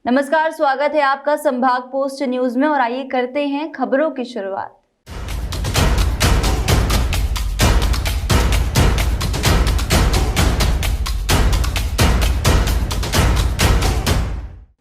नमस्कार, स्वागत है आपका संभाग पोस्ट न्यूज में और आइए करते हैं खबरों की शुरुआत।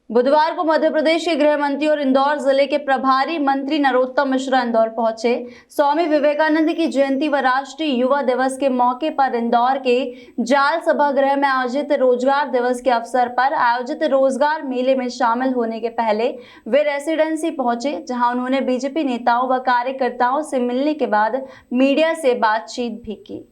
बुधवार को मध्य प्रदेश के गृह मंत्री और इंदौर जिले के प्रभारी मंत्री नरोत्तम मिश्रा इंदौर पहुंचे। स्वामी विवेकानंद की जयंती व राष्ट्रीय युवा दिवस के मौके पर इंदौर के जाल सभागृह में आयोजित रोजगार दिवस के अवसर पर आयोजित रोजगार मेले में शामिल होने के पहले वे रेसिडेंसी पहुंचे, जहां उन्होंने बीजेपी नेताओं व कार्यकर्ताओं से मिलने के बाद मीडिया से बातचीत भी की।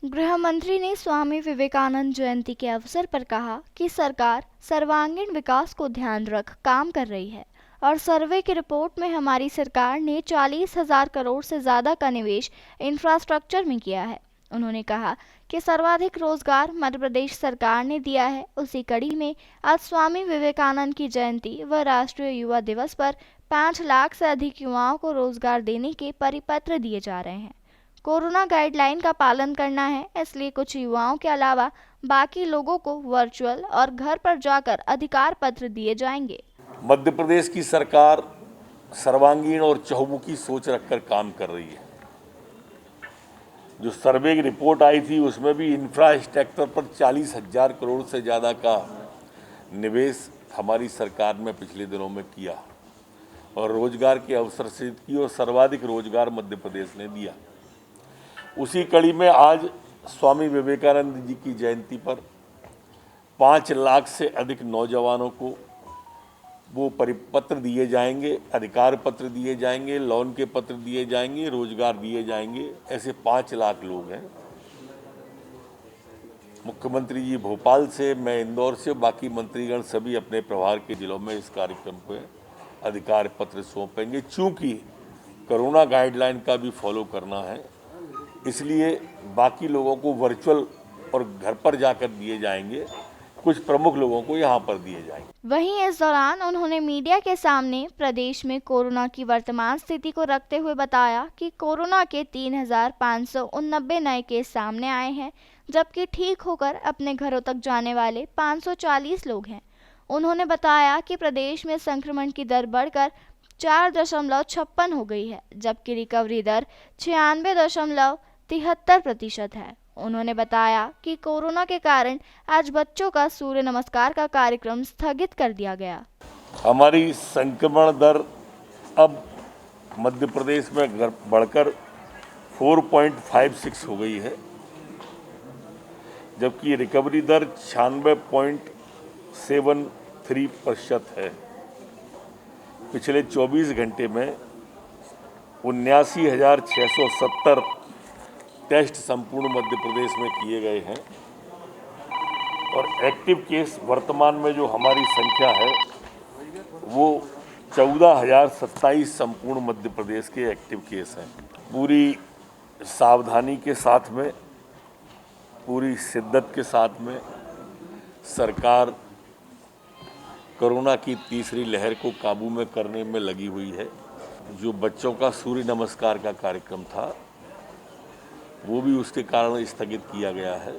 गृह मंत्री ने स्वामी विवेकानंद जयंती के अवसर पर कहा कि सरकार सर्वांगीण विकास को ध्यान रख काम कर रही है और सर्वे की रिपोर्ट में हमारी सरकार ने 40,000 करोड़ से ज़्यादा का निवेश इंफ्रास्ट्रक्चर में किया है। उन्होंने कहा कि सर्वाधिक रोजगार मध्य प्रदेश सरकार ने दिया है। उसी कड़ी में आज स्वामी विवेकानंद की जयंती व राष्ट्रीय युवा दिवस पर 5 लाख से अधिक युवाओं को रोजगार देने के परिपत्र दिए जा रहे हैं। कोरोना गाइडलाइन का पालन करना है, इसलिए कुछ युवाओं के अलावा बाकी लोगों को वर्चुअल और घर पर जाकर अधिकार पत्र दिए जाएंगे। मध्य प्रदेश की सरकार सर्वांगीण और चहुमुखी सोच रखकर काम कर रही है। जो सर्वे की रिपोर्ट आई थी उसमें भी इंफ्रास्ट्रक्चर पर 40,000 करोड़ से ज़्यादा का निवेश हमारी सरकार ने पिछले दिनों में किया और रोजगार के अवसर सृजित किए और सर्वाधिक रोजगार मध्य प्रदेश ने दिया। उसी कड़ी में आज स्वामी विवेकानंद जी की जयंती पर 5 लाख से अधिक नौजवानों को वो परिपत्र दिए जाएंगे, अधिकार पत्र दिए जाएंगे, लोन के पत्र दिए जाएंगे, रोजगार दिए जाएंगे। ऐसे 5 लाख लोग हैं। मुख्यमंत्री जी भोपाल से, मैं इंदौर से, बाकी मंत्रीगण सभी अपने प्रभार के जिलों में इस कार्यक्रम को अधिकार पत्र सौंपेंगे। चूँकि कोरोना गाइडलाइन का भी फॉलो करना है, इसलिए बाकी लोगों को वर्चुअल और घर पर जाकर दिए जाएंगे, कुछ प्रमुख लोगों को यहां पर दिए जाएंगे। वहीं इस दौरान उन्होंने मीडिया के सामने प्रदेश में कोरोना की वर्तमान स्थिति को रखते हुए बताया कि कोरोना के 3,589 नए केस सामने आए हैं, जबकि ठीक होकर अपने घरों तक जाने वाले 540 लोग हैं। उन्होंने बताया कि प्रदेश में संक्रमण की दर बढ़कर 4.56 हो गई है, जबकि रिकवरी दर 96.73% है। उन्होंने बताया कि कोरोना के कारण आज बच्चों का सूर्य नमस्कार का कार्यक्रम स्थगित कर दिया गया। हमारी संक्रमण दर अब मध्य प्रदेश में बढ़कर 4.56 हो गई है, जबकि रिकवरी दर 96.73% है। पिछले 24 घंटे में 79,670 टेस्ट संपूर्ण मध्य प्रदेश में किए गए हैं और एक्टिव केस वर्तमान में जो हमारी संख्या है वो 14,027 संपूर्ण मध्य प्रदेश के एक्टिव केस हैं। पूरी सावधानी के साथ में, पूरी शिद्दत के साथ में सरकार कोरोना की तीसरी लहर को काबू में करने में लगी हुई है। जो बच्चों का सूर्य नमस्कार का कार्यक्रम था वो भी उसके कारण स्थगित किया गया है।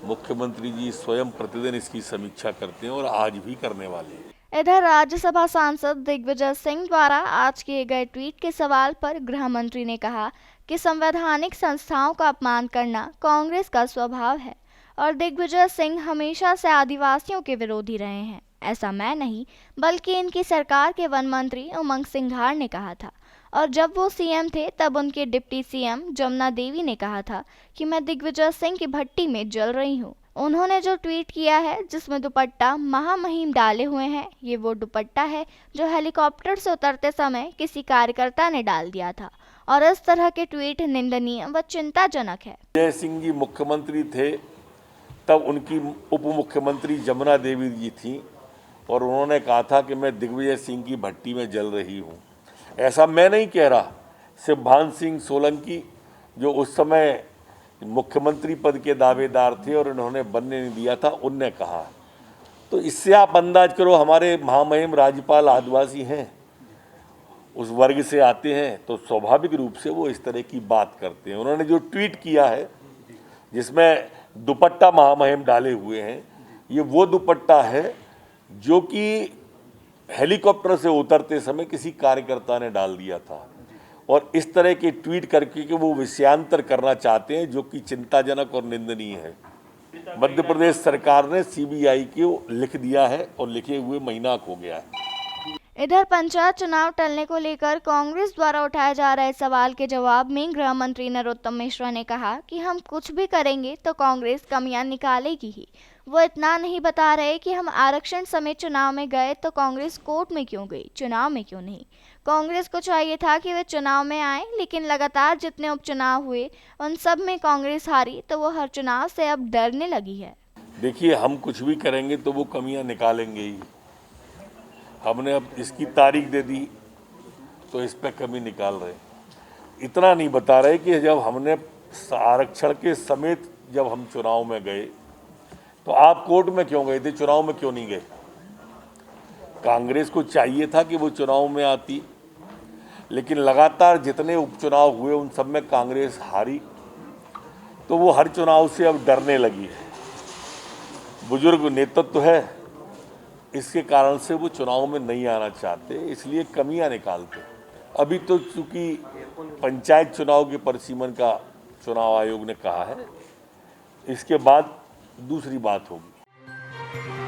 मुख्यमंत्री जी स्वयं प्रतिदिन इसकी समीक्षा करते हैं और आज भी करने वाले हैं। इधर राज्यसभा सांसद दिग्विजय सिंह द्वारा आज किए गए ट्वीट के सवाल पर गृह मंत्री ने कहा कि संवैधानिक संस्थाओं का अपमान करना कांग्रेस का स्वभाव है और दिग्विजय सिंह हमेशा से आदिवासियों के विरोधी रहे हैं। ऐसा मैं नहीं, बल्कि इनकी सरकार के वन मंत्री उमंग सिंघार ने कहा था और जब वो सीएम थे तब उनके डिप्टी सीएम जमुना देवी ने कहा था कि मैं दिग्विजय सिंह की भट्टी में जल रही हूँ। उन्होंने जो ट्वीट किया है जिसमें दुपट्टा महामहिम डाले हुए हैं, ये वो दुपट्टा है जो हेलीकॉप्टर से उतरते समय किसी कार्यकर्ता ने डाल दिया था और इस तरह के ट्वीट निंदनीय व चिंताजनक है। जय सिंह जी मुख्यमंत्री थे तब उनकी उप मुख्यमंत्री जमुना देवी जी थी और उन्होंने कहा था कि मैं दिग्विजय सिंह की भट्टी में जल रही हूँ। ऐसा मैं नहीं कह रहा, शिवभान सिंह सोलंकी जो उस समय मुख्यमंत्री पद के दावेदार थे और इन्होंने बनने नहीं दिया था, उनने कहा। तो इससे आप अंदाज करो, हमारे महामहिम राज्यपाल आदिवासी हैं, उस वर्ग से आते हैं, तो स्वाभाविक रूप से वो इस तरह की बात करते हैं। उन्होंने जो ट्वीट किया है जिसमें दुपट्टा महामहिम डाले हुए हैं, ये वो दुपट्टा है जो कि हेलीकॉप्टर से उतरते समय किसी कार्यकर्ता ने डाल दिया था, और इस तरह के ट्वीट करके कि वो विषयांतर करना चाहते हैं, जो कि चिंताजनक और निंदनीय है। मध्य प्रदेश सरकार ने सीबीआई को लिख दिया है और लिखे हुए महीना हो गया है। इधर पंचायत चुनाव टलने को लेकर कांग्रेस द्वारा उठाए जा रहे सवाल के जवाब में गृह मंत्री नरोत्तम मिश्रा ने कहा कि हम कुछ भी करेंगे तो कांग्रेस कमियां निकालेगी ही। वो इतना नहीं बता रहे कि हम आरक्षण समेत चुनाव में गए तो कांग्रेस कोर्ट में क्यों गई, चुनाव में क्यों नहीं। कांग्रेस को चाहिए था कि वे चुनाव में आए, लेकिन लगातार जितने उपचुनाव हुए उन सब में कांग्रेस हारी तो वो हर चुनाव से अब डरने लगी है। देखिए, हम कुछ भी करेंगे तो वो कमियां निकालेंगे ही। हमने अब इसकी तारीख दे दी तो इस पे कमी निकाल रहे। इतना नहीं बता रहे कि जब हमने आरक्षण के समेत जब हम चुनाव में गए तो आप कोर्ट में क्यों गए थे, चुनाव में क्यों नहीं गए। कांग्रेस को चाहिए था कि वो चुनाव में आती, लेकिन लगातार जितने उपचुनाव हुए उन सब में कांग्रेस हारी, तो वो हर चुनाव से अब डरने लगी है। बुजुर्ग नेतृत्व है, इसके कारण से वो चुनाव में नहीं आना चाहते, इसलिए कमियां निकालते। अभी तो चूंकि पंचायत चुनाव के परिसीमन का चुनाव आयोग ने कहा है, इसके बाद दूसरी बात होगी।